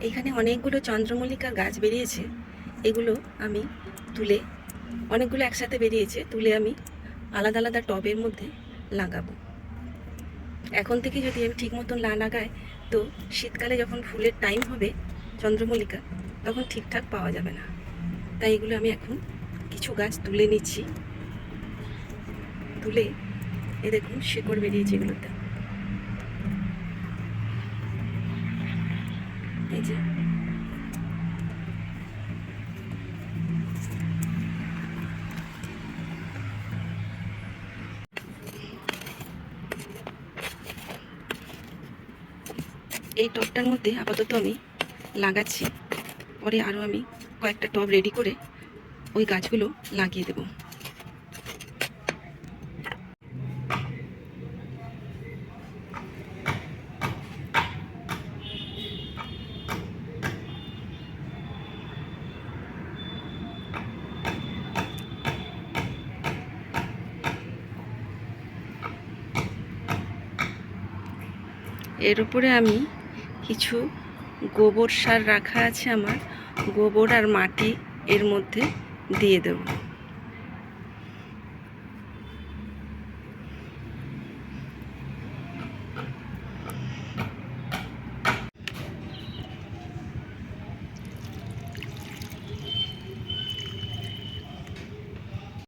এখানে অনেকগুলো চন্দ্রমল্লিকা গাছ বেরিয়েছে। এগুলো আমি তুলে, অনেকগুলো একসাথে বেরিয়েছে, তুলে আমি আলাদা আলাদা টবের মধ্যে লাগাবো। এখন থেকে যদি আমি ঠিক মতন না লাগাই, তো শীতকালে যখন ফুলের টাইম হবে চন্দ্রমল্লিকা, তখন ঠিকঠাক পাওয়া যাবে না। তাই এগুলো আমি এখন কিছু গাছ তুলে নিচ্ছি। তুলে এ দেখুন শিকড় বেরিয়েছে এগুলোতে। এই যে এই টবটার মধ্যে আপাতত আমি লাগাচ্ছি, পরে আরও আমি কয়েকটা টব রেডি করে ওই গাছগুলো লাগিয়ে দেব। এর উপরে আমি কিছু গোবর সার রাখা আছে আমার, গোবর আর মাটি এর মধ্যে দিয়ে দেব।